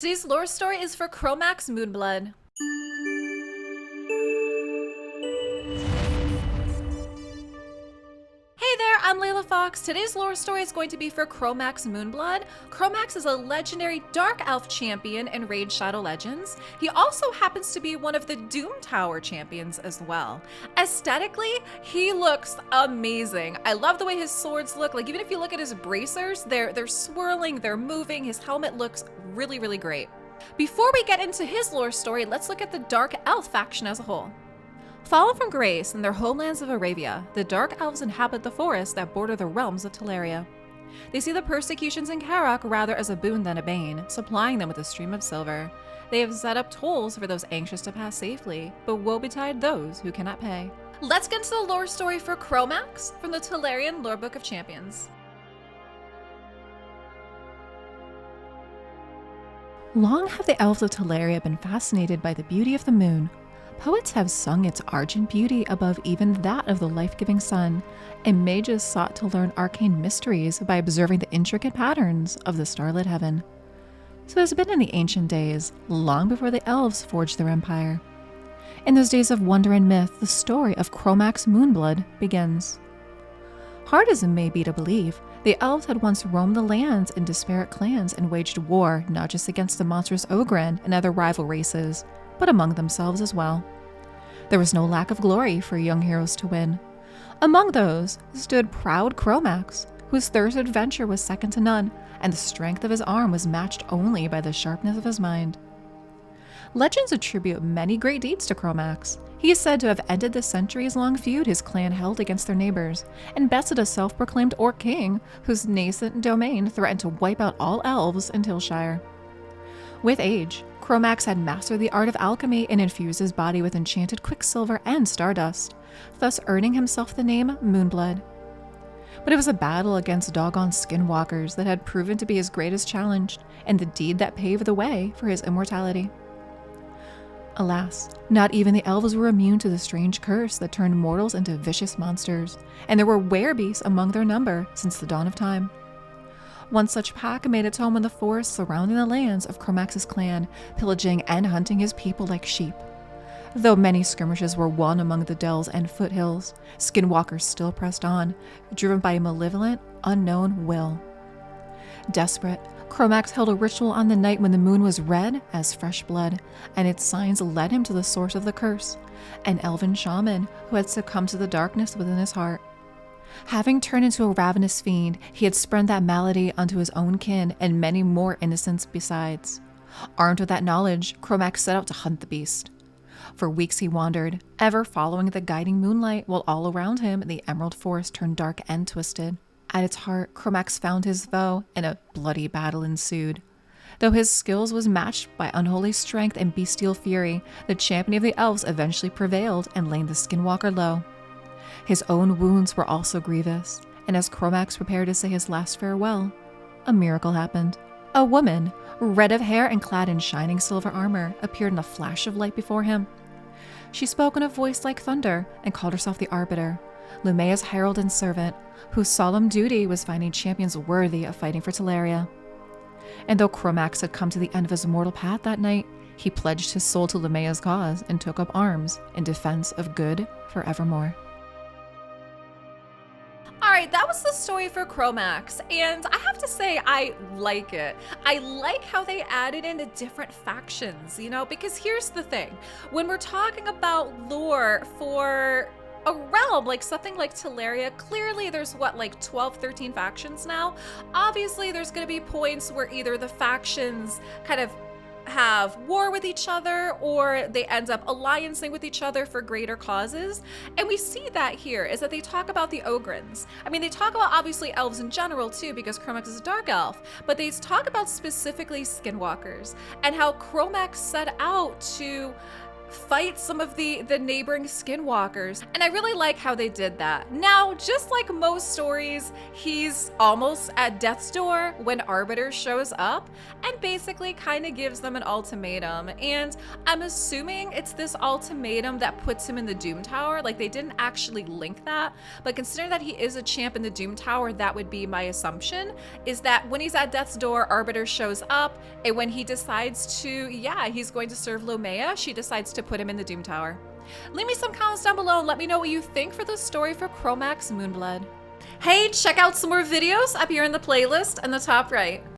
Today's lore story is for Cromax Moonblood. Hey there, I'm LeilaFox. Today's lore story is going to be for Cromax Moonblood. Cromax is a legendary Dark Elf champion in Raid Shadow Legends. He also happens to be one of the Doom Tower champions as well. Aesthetically, he looks amazing. I love the way his swords look. Like, even if you look at his bracers, they're swirling, they're moving. His helmet looks really, really great. Before we get into his lore story, let's look at the Dark Elf faction as a whole. Fallen from grace in their homelands of Arabia, the Dark Elves inhabit the forests that border the realms of Teleria. They see the persecutions in Karak rather as a boon than a bane, supplying them with a stream of silver. They have set up tolls for those anxious to pass safely, but woe betide those who cannot pay. Let's get into the lore story for Cromax from the Telerian Lorebook of Champions. Long have the elves of Teleria been fascinated by the beauty of the moon. Poets have sung its argent beauty above even that of the life-giving sun, and mages sought to learn arcane mysteries by observing the intricate patterns of the starlit heaven. So it has been in the ancient days, long before the elves forged their empire. In those days of wonder and myth, the story of Cromax Moonblood begins. Hard as it may be to believe, the elves had once roamed the lands in disparate clans and waged war not just against the monstrous Ogren and other rival races, but among themselves as well. There was no lack of glory for young heroes to win. Among those stood proud Cromax, whose thirst of adventure was second to none, and the strength of his arm was matched only by the sharpness of his mind. Legends attribute many great deeds to Cromax. He is said to have ended the centuries-long feud his clan held against their neighbors, and bested a self-proclaimed orc king whose nascent domain threatened to wipe out all elves in Tilshire. With age, Cromax had mastered the art of alchemy and infused his body with enchanted quicksilver and stardust, thus earning himself the name Moonblood. But it was a battle against doggone skinwalkers that had proven to be his greatest challenge, and the deed that paved the way for his immortality. Alas, not even the elves were immune to the strange curse that turned mortals into vicious monsters, and there were werebeasts among their number since the dawn of time. One such pack made its home in the forests surrounding the lands of Cromax's clan, pillaging and hunting his people like sheep. Though many skirmishes were won among the dells and foothills, skinwalkers still pressed on, driven by a malevolent, unknown will. Desperate, Cromax held a ritual on the night when the moon was red as fresh blood, and its signs led him to the source of the curse, an elven shaman who had succumbed to the darkness within his heart. Having turned into a ravenous fiend, he had spread that malady unto his own kin and many more innocents besides. Armed with that knowledge, Cromax set out to hunt the beast. For weeks he wandered, ever following the guiding moonlight, while all around him the emerald forest turned dark and twisted. At its heart, Cromax found his foe, and a bloody battle ensued. Though his skills was matched by unholy strength and bestial fury, the champion of the elves eventually prevailed and laid the skinwalker low. His own wounds were also grievous, and as Cromax prepared to say his last farewell, a miracle happened. A woman, red of hair and clad in shining silver armor, appeared in a flash of light before him. She spoke in a voice like thunder and called herself the Arbiter, Lumea's herald and servant, whose solemn duty was finding champions worthy of fighting for Teleria. And though Cromax had come to the end of his mortal path that night, he pledged his soul to Lumea's cause and took up arms in defense of good forevermore. Alright, that was the story for Cromax, and I have to say I like it. I like how they added in the different factions, because here's the thing. When we're talking about lore for a realm like something like Teleria, clearly there's 12, 13 factions now. Obviously there's going to be points where either the factions kind of have war with each other or they end up alliancing with each other for greater causes. And we see that here is that they talk about the Ogrins. I mean, they talk about obviously elves in general too, because Cromax is a dark elf, but they talk about specifically skinwalkers and how Cromax set out to fight some of the neighboring skinwalkers. And I really like how they did that. Now, just like most stories, he's almost at death's door when Arbiter shows up and basically kind of gives them an ultimatum. And I'm assuming it's this ultimatum that puts him in the Doom Tower. Like, they didn't actually link that, but considering that he is a champ in the Doom Tower, that would be my assumption, is that when he's at death's door, Arbiter shows up, and when he decides to, yeah, he's going to serve Lomea, she decides to put him in the Doom Tower. Leave me some comments down below and let me know what you think for the story for Cromax Moonblood. Hey, check out some more videos up here in the playlist in the top right.